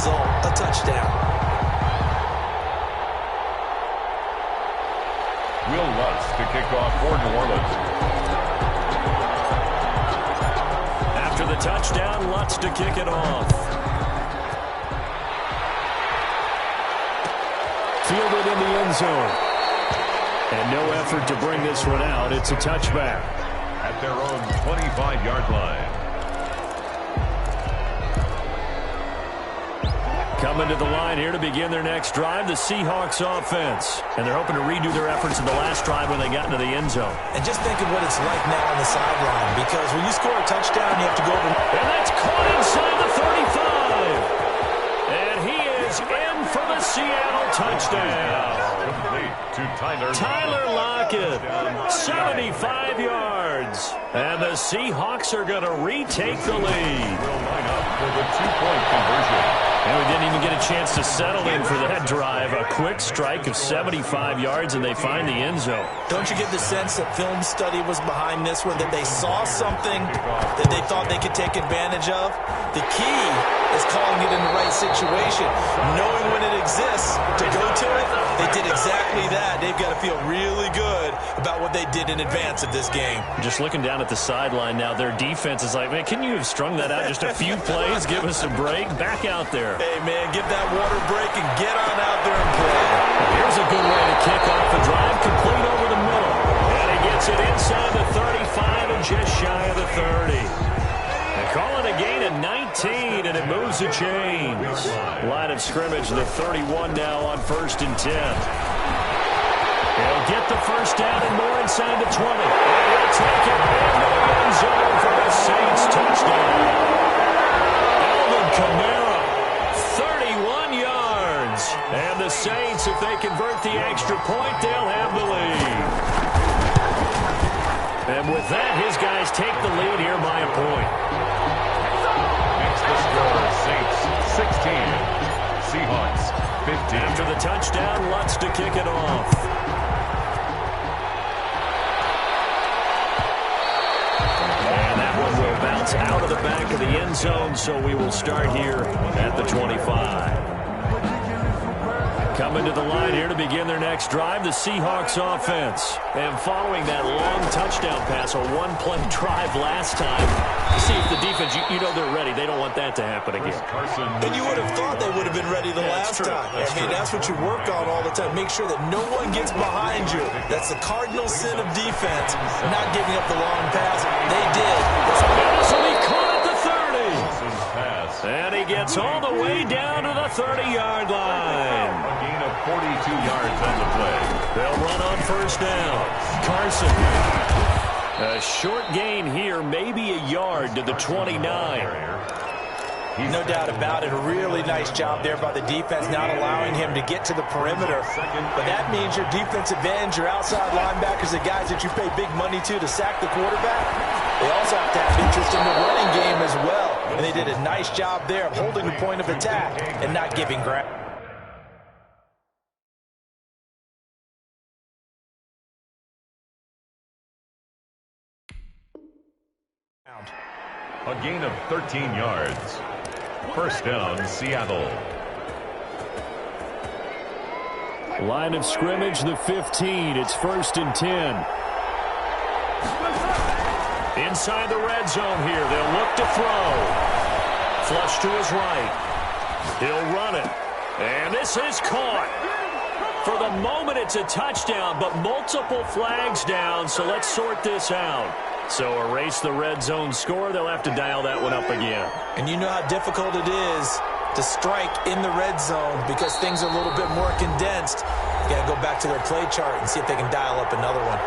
result, a touchdown. Will Lutz to kick off for New Orleans. After the touchdown, Lutz to kick it off. Fielded in the end zone. And no effort to bring this one out. It's a touchback. At their own 25-yard line. Coming to the line here to begin their next drive, the Seahawks offense. And they're hoping to redo their efforts in the last drive when they got into the end zone. And just think of what it's like now on the sideline, because when you score a touchdown, you have to go over. And that's caught inside the 35. And he is in for the Seattle touchdown. Complete to Tyler Lockett, 75 yards. And the Seahawks are going to retake the lead. Will line up for the two-point conversion. And we didn't even get a chance to settle in for that drive. A quick strike of 75 yards, and they find the end zone. Don't you get the sense that film study was behind this one, that they saw something that they thought they could take advantage of? The key is calling it in the right situation, knowing when it exists to go to it. They did exactly that. They've got to feel really good about what they did in advance of this game. Just looking down at the sideline now, their defense is like, man, can you have strung that out just a few plays? Give us a break. Back out there. Hey, man, give that water break and get on out there and play. Here's a good way to kick off a drive, complete over the middle. And he gets it inside the 35 and just shy of the 30. They call it a gain of 19, and it moves the chains. Line of scrimmage, the 31 now on 1st and 10. He'll get the first down and more inside the 20. And he'll take it into the end zone for the Saints touchdown. Alvin Kamara, 31 yards. And the Saints, if they convert the extra point, they'll have the lead. And with that, his guys take the lead here by a point. Makes the score Saints 16, Seahawks 15. After the touchdown, Lutz to kick it off. And that one will bounce out of the back of the end zone, so we will start here at the 25. Coming to the line here to begin their next drive, the Seahawks offense. And following that long touchdown pass, a one-play drive last time, see if the defense, you know they're ready. They don't want that to happen again. And you would have thought they would have been ready the last time. That's what you work on all the time. Make sure that no one gets behind you. That's the cardinal sin of defense, not giving up the long pass. They did. This will be caught at the 30. And he gets all the way down to the 30-yard line. A gain of 42 yards on the play. They'll run on first down. Carson. A short gain here, maybe a yard to the 29. No doubt about it. A really nice job there by the defense, not allowing him to get to the perimeter. But that means your defensive ends, your outside linebackers, the guys that you pay big money to sack the quarterback, they also have to have interest in the running game as well. And they did a nice job there of holding the point of attack and not giving ground. A gain of 13 yards. First down, Seattle. Line of scrimmage, the 15. It's 1st and 10. Inside the red zone here. They'll look to throw. Flush to his right. He'll run it. And this is caught. For the moment, it's a touchdown, but multiple flags down, so let's sort this out. So erase the red zone score. They'll have to dial that one up again. And you know how difficult it is to strike in the red zone because things are a little bit more condensed. You got to go back to their play chart and see if they can dial up another one.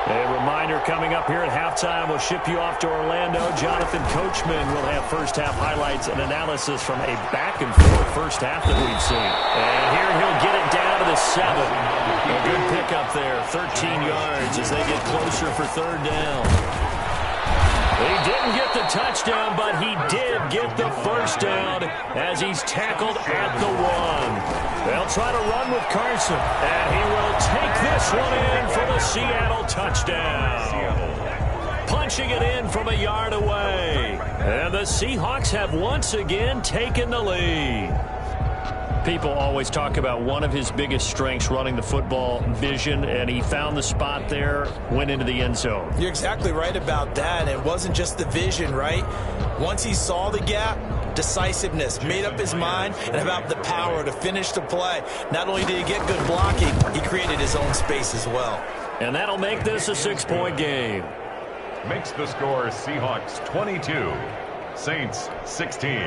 A reminder coming up here at halftime, we'll ship you off to Orlando. Jonathan Coachman will have first-half highlights and analysis from a back-and-forth first half that we've seen. And here he'll get it down to the 7. A good pickup there, 13 yards as they get closer for third down. He didn't get the touchdown, but he did get the first down as he's tackled at the 1. They'll try to run with Carson, and he will take this one in for the Seattle touchdown. Play punching it in from a yard away. And the Seahawks have once again taken the lead. People always talk about one of his biggest strengths running the football, vision, and he found the spot there, went into the end zone. You're exactly right about that. It wasn't just the vision, right? Once he saw the gap, decisiveness, made up his mind, and about the power to finish the play. Not only did he get good blocking, he created his own space as well. And that'll make this a 6-point game. Makes the score Seahawks 22, Saints 16.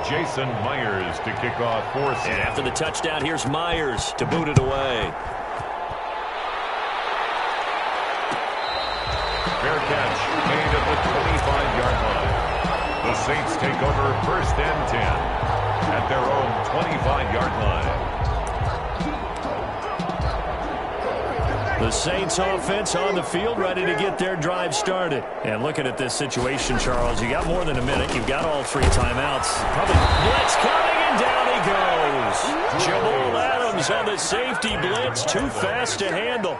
Jason Myers to kick off for Seattle. And after the touchdown, here's Myers to boot it away. Fair catch made at the 25-yard line. The Saints take over 1st and 10 at their own 25-yard line. The Saints offense on the field, ready to get their drive started. And looking at this situation, Charles, you got more than a minute. You've got all 3 timeouts. Probably blitz coming, and down he goes. Jamal Adams on the safety blitz, too fast to handle.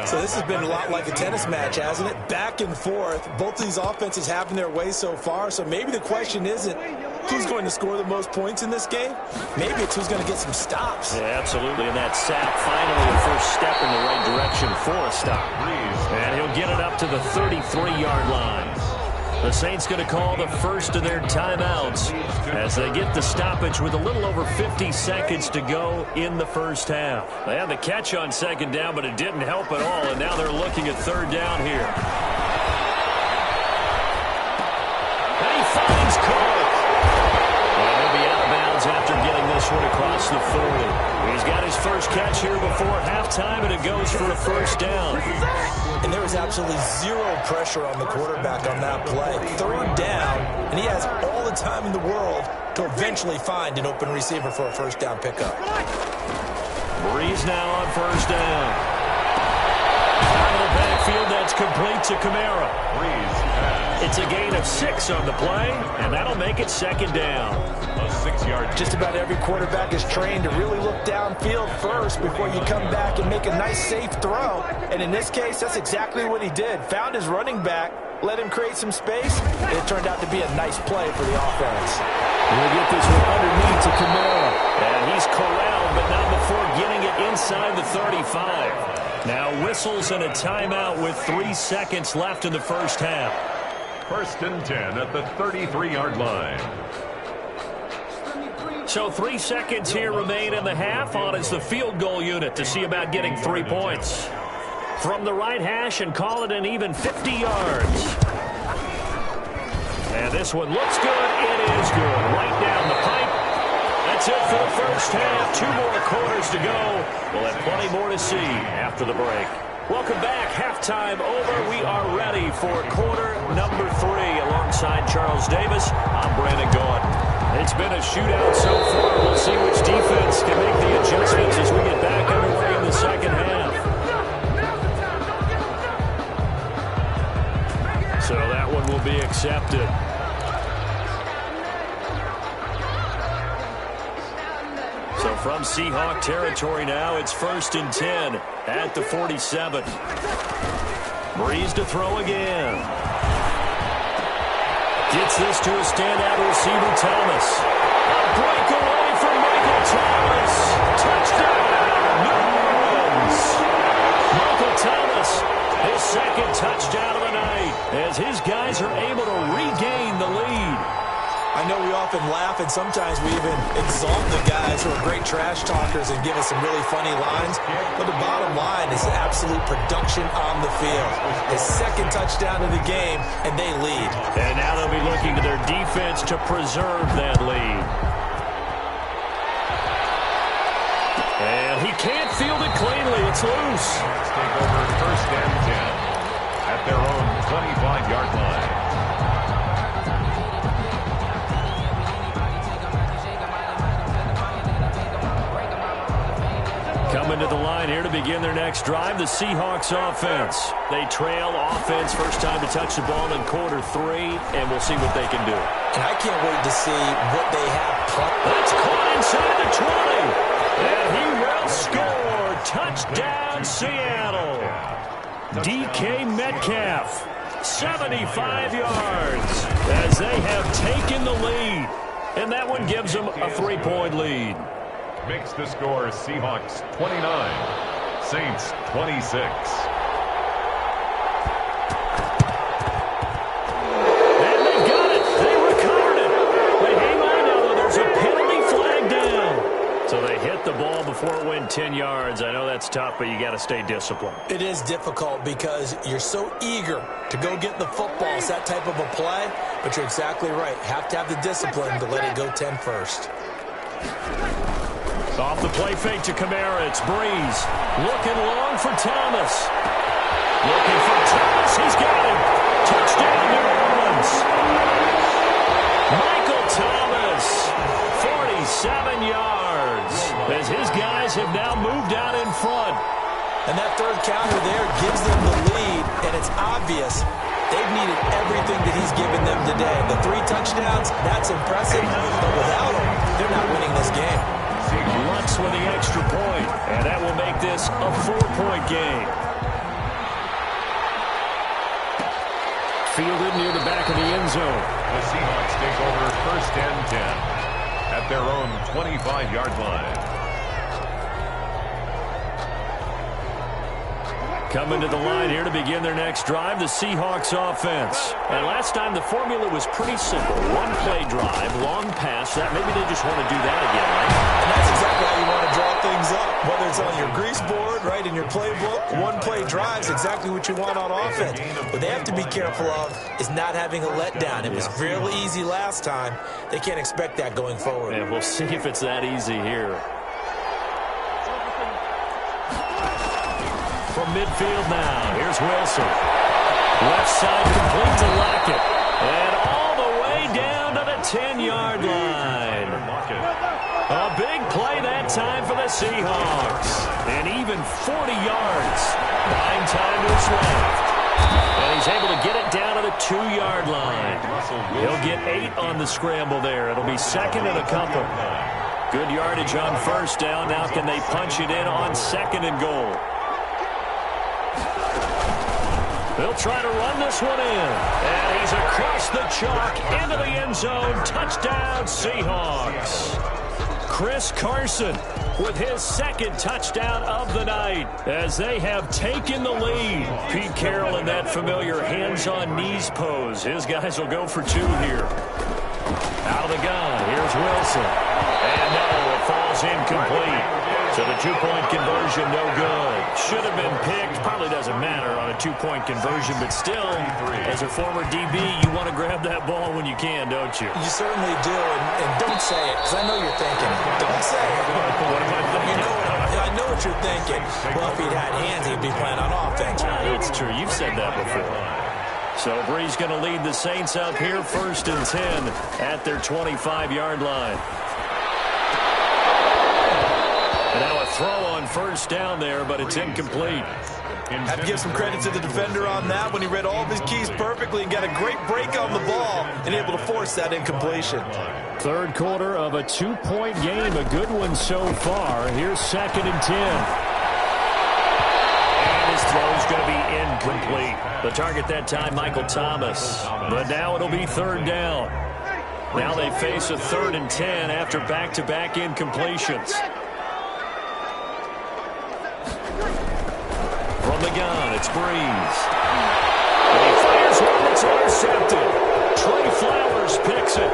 So this has been a lot like a tennis match, hasn't it? Back and forth. Both of these offenses having their way so far. So maybe the question isn't who's going to score the most points in this game. Maybe it's who's going to get some stops. Yeah, absolutely. And that sack, finally the first step in the right direction for a stop. And he'll get it up to the 33-yard line. The Saints going to call the first of their timeouts as they get the stoppage with a little over 50 seconds to go in the first half. They had the catch on 2nd down, but it didn't help at all, and now they're looking at 3rd down here. And he finds Cook. And he'll be out of bounds after getting this one across the 40. He's got his first catch here before halftime, and it goes for a 1st down. And there was absolutely zero pressure on the quarterback on that play. 3rd down, and he has all the time in the world to eventually find an open receiver for a 1st down pickup. Breeze now on 1st down. Out of the backfield, that's complete to Kamara. It's a gain of 6 on the play, and that'll make it 2nd down. A 6-yard. Just about every quarterback is trained to really look downfield first before you come back and make a nice, safe throw. And in this case, that's exactly what he did. Found his running back, let him create some space, and it turned out to be a nice play for the offense. We'll get this one underneath to Kamara. And he's corralled, but not before getting it inside the 35. Now whistles and a timeout with 3 seconds left in the first half. 1st and 10 at the 33-yard line. So 3 seconds here remain in the half. On is the field goal unit to see about getting 3 points. From the right hash and call it an even 50 yards. And this one looks good. It is good. Right down the pipe. That's it for the first half. 2 more quarters to go. We'll have plenty more to see after the break. Welcome back. Halftime over. We are ready for quarter number 3. Alongside Charles Davis, I'm Brandon Gaudin. It's been a shootout so far. We'll see which defense can make the adjustments as we get back underway in the second half. So that one will be accepted. So from Seahawk territory now, it's 1st and 10 at the 47. Breeze to throw again. Gets this to a standout receiver, Thomas. A breakaway from Michael Thomas. Touchdown, New Orleans. Michael Thomas, his 2nd touchdown of the night, as his guys are able to regain the lead. I know we often laugh, and sometimes we even exalt the guys who are great trash talkers and give us some really funny lines. But the bottom line is absolute production on the field. His 2nd touchdown of the game, and they lead. And now they'll be looking to their defense to preserve that lead. And he can't field it cleanly. It's loose. Let's take over 1st and 10 at their own 25-yard line. Coming to the line here to to begin their next drive, the Seahawks offense. They trail offense, first time to touch the ball in quarter 3, and we'll see what they can do. And I can't wait to see what they have planned. That's caught inside the 20, and he will score. Touchdown, Seattle. DK Metcalf, 75 yards, as they have taken the lead. And that one gives them a 3-point lead. Makes the score Seahawks 29, Saints 26. And they got it. They recovered it. But hang on now, though. There's a penalty flag down. So they hit the ball before it went 10 yards. I know that's tough, but you got to stay disciplined. It is difficult because you're so eager to go get the football. It's that type of a play, but you're exactly right. Have to have the discipline to let it go 10 first. Off the play fake to Kamara, it's Breeze. Looking long for Thomas. Looking for Thomas, he's got him. Touchdown, New Orleans. Michael Thomas, 47 yards, as his guys have now moved out in front. And that third counter there gives them the lead, and it's obvious they've needed everything that he's given them today. The 3 touchdowns, that's impressive, but without him, they're not winning this game. Lutz with the extra point, and that will make this a 4-point game. Fielded near the back of the end zone. The Seahawks take over first and 10 at their own 25-yard line. Coming to the line here to begin their next drive, the Seahawks offense. And last time the formula was pretty simple. 1-play drive, long pass. That maybe they just want to do that again, right? And that's exactly how you want to draw things up. Whether it's on your grease board, right, in your playbook, 1-play drives, exactly what you want on offense. What they have to be careful of is not having a letdown. It was real easy last time. They can't expect that going forward. And we'll see if it's that easy here. From midfield now, here's Wilson. Left side complete to Lockett. And all the way down to the 10-yard line. A big play that time for the Seahawks. And even 40 yards. 9 timers left. And he's able to get it down to the 2-yard line. He'll get 8 on the scramble there. It'll be second and a couple. Good yardage on first down. Now can they punch it in on second and goal? They'll try to run this one in. And he's across the chalk into the end zone. Touchdown, Seahawks. Chris Carson with his second touchdown of the night as they have taken the lead. Pete Carroll in that familiar hands-on-knees pose. His guys will go for 2 here. Out of the gun, here's Wilson. And no, it falls incomplete. So the 2-point conversion, no good. Should have been picked. Probably doesn't matter on a 2-point conversion, but still, as a former DB, you want to grab that ball when you can, don't you? You certainly do, and don't say it, because I know you're thinking. Don't say it. What am I thinking? I know what you're thinking. Well, if he'd had hands, he'd be playing on offense. It's true. You've said that before. So Bree's going to lead the Saints up here, first and 10 at their 25-yard line. And now a throw on first down there, but it's incomplete. Have to give some credit to the defender on that when he read all of his keys perfectly and got a great break on the ball and able to force that incompletion. Third quarter of a 2-point game, a good one so far. Here's second and 10. And his throw's going to be incomplete. The target that time, Michael Thomas. But now it'll be third down. Now they face a 3rd and 10 after back-to-back incompletions. From the gun, it's Breeze. And he fires one that's intercepted. Trey Flowers picks it.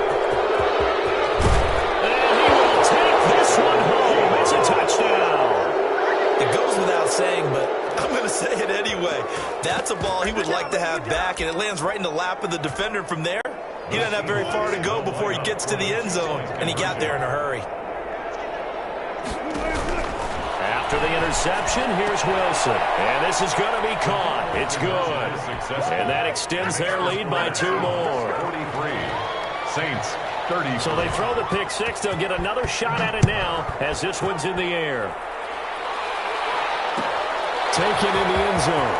And he will take this one home. It's a touchdown. It goes without saying, but I'm going to say it anyway. That's a ball he would like to have back, and it lands right in the lap of the defender from there. He doesn't have very far to go before he gets to the end zone, and he got there in a hurry. After the interception, here's Wilson. And this is going to be caught. It's good. And that extends their lead by 2 more. 43. Saints, 30. So they throw the pick six. They'll get another shot at it now as this one's in the air. Taken in the end zone.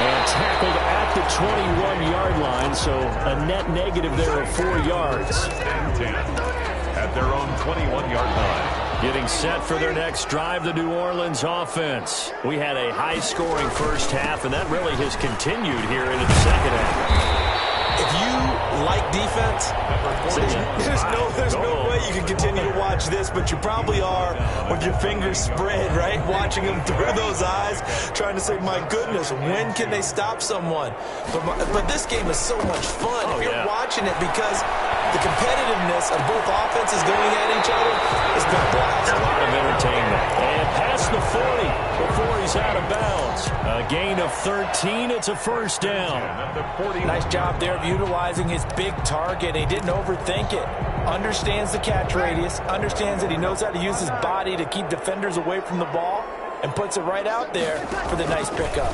And tackled at the 21-yard line, so a net negative there of 4 yards. 10 at their own 21-yard line. Getting set for their next drive, the New Orleans offense. We had a high-scoring first half, and that really has continued here into the second half. If you like defense, there's no way you can continue to watch this, but you probably are with your fingers spread, right? Watching them through those eyes, trying to say, my goodness, when can they stop someone? But this game is so much fun. If you're watching it, because the competitiveness of both offenses going at each other has been a blast. A lot of entertainment. And past the 40 before he's out of bounds. A gain of 13. It's a first down. Nice job there of utilizing his big target. He didn't overthink it. Understands the catch radius. Understands that he knows how to use his body to keep defenders away from the ball. And puts it right out there for the nice pickup.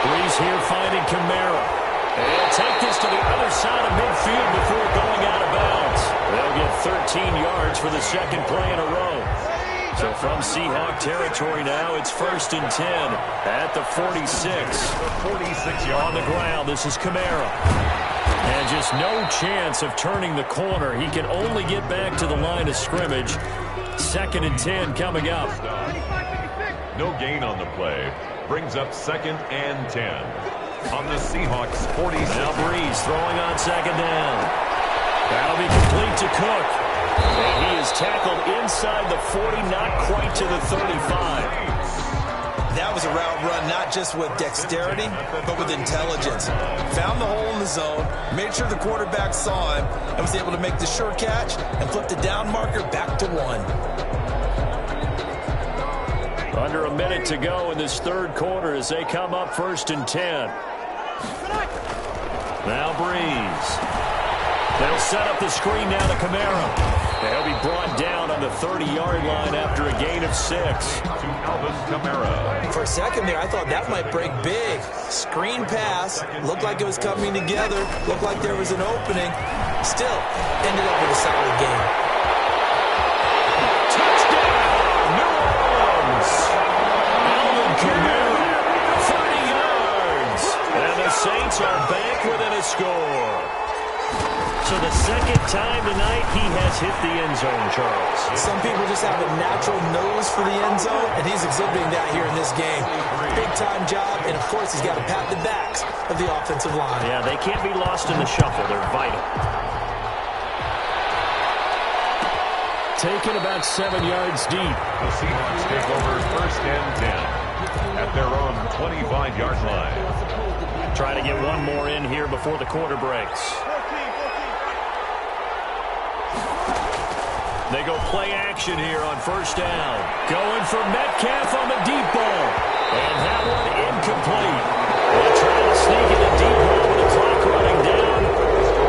Breeze here finding Kamara. And take this to the other side of midfield before going out of bounds. They'll get 13 yards for the second play in a row. So from Seahawk territory now, it's 1st and 10 at the 46. 46 on the ground. This is Kamara. And just no chance of turning the corner. He can only get back to the line of scrimmage. 2nd and 10 coming up. No gain on the play. Brings up 2nd and 10. On the Seahawks 46. Now Breeze throwing on 2nd down. That'll be complete to Cook. And he is tackled inside the 40, not quite to the 35. That was a route run, not just with dexterity, but with intelligence. Found the hole in the zone, made sure the quarterback saw him, and was able to make the sure catch and flip the down marker back to 1. Under a minute to go in this third quarter as they come up 1st and 10. Now Breeze. They'll set up the screen now to Kamara. They'll be brought down on the 30-yard line after a gain of 6. To Alvin Kamara. For a second there, I thought that might break big. Screen pass. Looked like it was coming together. Looked like there was an opening. Still, ended up with a solid game. Touchdown, New Orleans. Alvin Kamara, 30 yards. And the Saints are back within a score. So the second time tonight he has hit the end zone, Charles. Some people just have a natural nose for the end zone, and he's exhibiting that here in this game. Big-time job, and of course he's got to pat the backs of the offensive line. Yeah, they can't be lost in the shuffle. They're vital. Taken about 7 yards deep. The Seahawks take over 1st and 10 at their own 25-yard line. Trying to get one more in here before the quarter breaks. They go play action here on 1st down. Going for Metcalf on the deep ball. And that one incomplete. They'll try to sneak in the deep ball with the clock running down.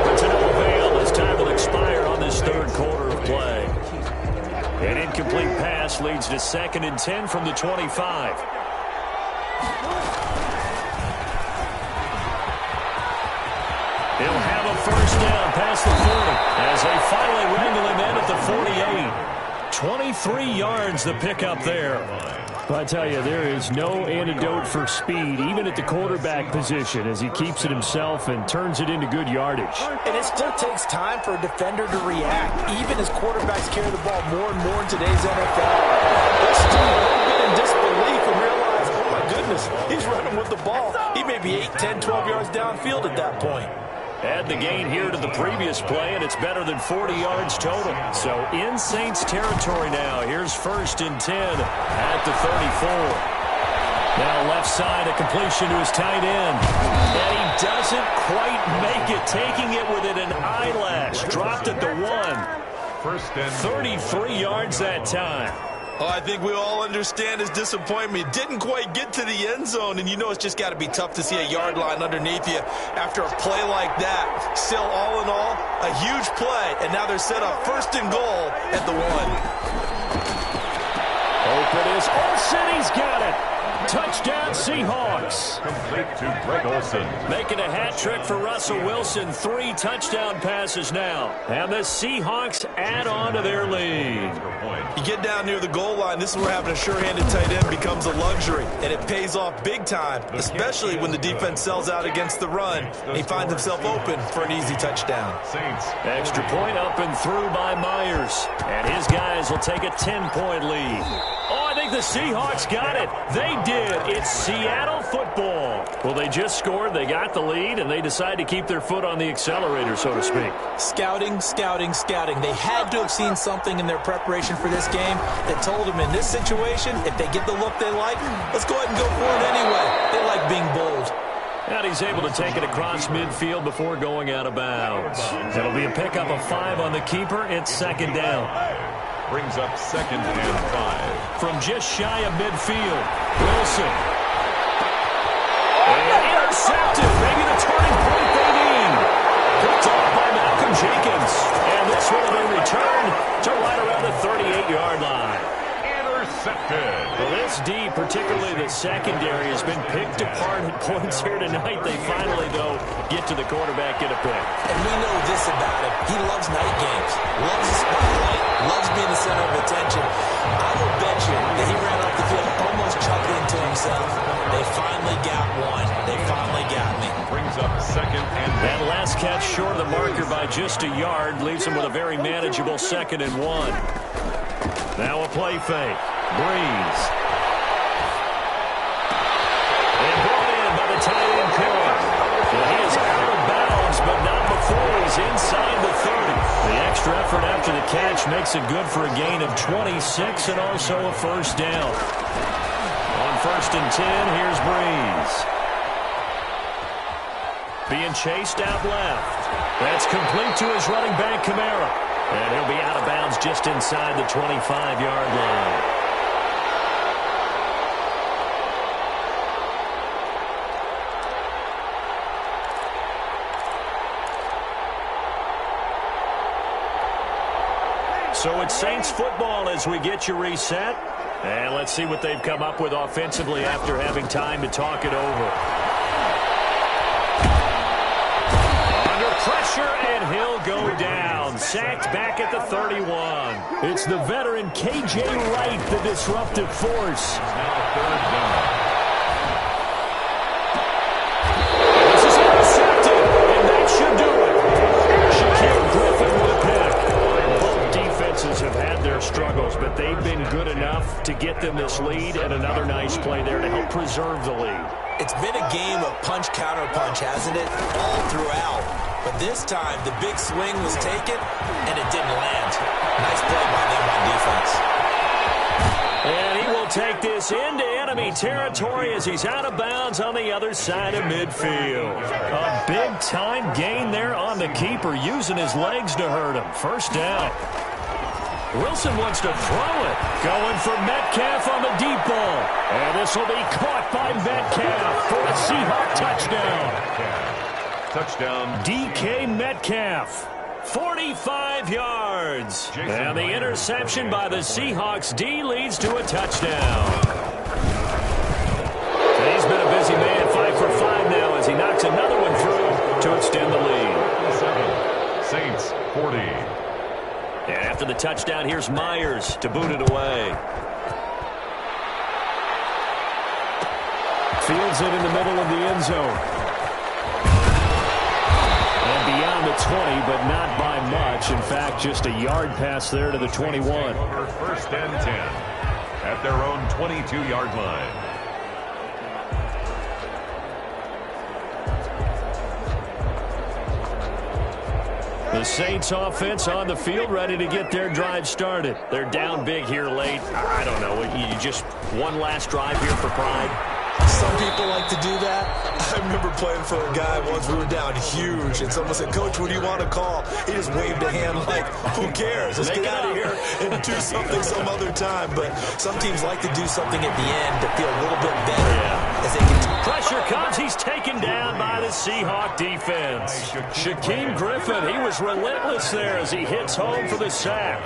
But to no avail as time will expire on this third quarter of play. An incomplete pass leads to 2nd and 10 from the 25. He'll have a 1st down past the 40 as they finally wrangle him in at the 48. 23 yards the pickup there. But I tell you, there is no antidote for speed, even at the quarterback position, as he keeps it himself and turns it into good yardage. And it still takes time for a defender to react, even as quarterbacks carry the ball more and more in today's NFL. They're still a little bit in disbelief and realize, oh my goodness, he's running with the ball. He may be 8, 10, 12 yards downfield at that point. Add the gain here to the previous play, and it's better than 40 yards total. So in Saints territory now. Here's 1st and 10 at the 34. Now left side, a completion to his tight end. And he doesn't quite make it, taking it within an eyelash. Dropped at the 1. 1st and 33 yards that time. Oh, I think we all understand his disappointment. Didn't quite get to the end zone, and you know it's just got to be tough to see a yard line underneath you after a play like that. Still, all in all, a huge play, and now they're set up 1st and goal at the 1. Open is Olsen. He's got it. Touchdown, Seahawks. Complete to Greg Olsen. Making a hat trick for Russell Wilson. 3 touchdown passes now. And the Seahawks add on to their lead. You get down near the goal line, this is where having a sure-handed tight end becomes a luxury. And it pays off big time, especially when the defense sells out against the run. And he finds himself open for an easy touchdown. Saints. Extra point up and through by Myers. And his guys will take a 10-point lead. Oh, I think the Seahawks got it. They did. It's Seattle football. Well, they just scored, they got the lead, and they decide to keep their foot on the accelerator, so to speak. Scouting, scouting, scouting. They had to have seen something in their preparation for this game that told them in this situation, if they get the look they like, let's go ahead and go for it anyway. They like being bold. And he's able to take it across midfield before going out of bounds. It'll be a pickup of 5 on the keeper. It's second down. Brings up 2nd and 5. From just shy of midfield, Wilson. And intercepted. Maybe the turning point they need. Picked off by Malcolm Jenkins. And this will be returned to right around the 38-yard line. Intercepted. Well, this D, particularly the secondary, has been picked apart at points here tonight. They finally, though, get to the quarterback, get a pick. And we know this about him. He loves night games, loves the spotlight, loves being the center of attention. I will bet you that he ran off the field almost chuckling to himself. They finally got one. They finally got me. Brings up 2nd and That last catch short of the marker by just a yard leaves him with a very manageable 2nd and 1. Now a play fake. Breeze. And brought in by the tight end Cohen. Well, he is out of bounds, but not before he's inside the 30. The extra effort after the catch makes it good for a gain of 26 and also a first down. On 1st and 10, here's Breeze. Being chased out left. That's complete to his running back, Kamara. And he'll be out of bounds just inside the 25-yard line. So it's Saints football as we get you reset. And let's see what they've come up with offensively after having time to talk it over. Under pressure, and he'll go down. Sacked back at the 31. It's the veteran K.J. Wright, the disruptive force. now 3rd down. This is intercepted, and that should do it. Shaquille Griffin with a pick. Both defenses have had their struggles, but they've been good enough to get them this lead, and another nice play there to help preserve the lead. It's been a game of punch-counter-punch, hasn't it? All throughout. But this time, the big swing was taken, and it didn't land. Nice play by them on defense. And he will take this into enemy territory as he's out of bounds on the other side of midfield. A big-time gain there on the keeper, using his legs to hurt him. First down. Wilson wants to throw it. Going for Metcalf on the deep ball. And this will be caught by Metcalf for a Seahawk touchdown. Touchdown. DK Metcalf. 45 yards. And the interception by the Seahawks D leads to a touchdown. And he's been a busy man, 5 for 5 now as he knocks another one through to extend the lead. 7. Saints 40. And after the touchdown, here's Myers to boot it away. Fields it in the middle of the end zone. And beyond the 20, but not by much. In fact, just a yard pass there to the 21. Over 1st and 10 at their own 22-yard line. The Saints offense on the field, ready to get their drive started. They're down big here late. I don't know. You just one last drive here for pride. Some people like to do that. I remember playing for a guy once. We were down huge, and someone said, "Coach, what do you want to call?" He just waved a hand like, "Who cares? Let's get out of here and do something some other time." But some teams like to do something at the end to feel a little bit better. As they can Pressure comes. He's taken down by the Seahawk defense. Shaquille Griffin, he was relentless there as he hits home for the sack.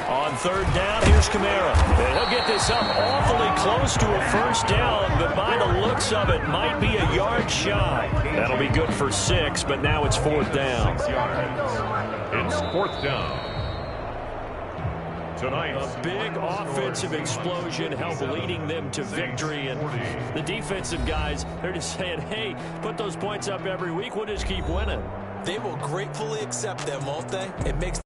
On On third down, here's Kamara. And he'll get this up awfully close to a first down, but by the looks of it, might be a yard shy. That'll be good for 6, but now it's fourth down. 6 yards. It's fourth down. Tonight, a big offensive explosion helped leading them to victory. And the defensive guys, they're just saying, hey, put those points up every week. We'll just keep winning. They will gratefully accept them, won't they? It makes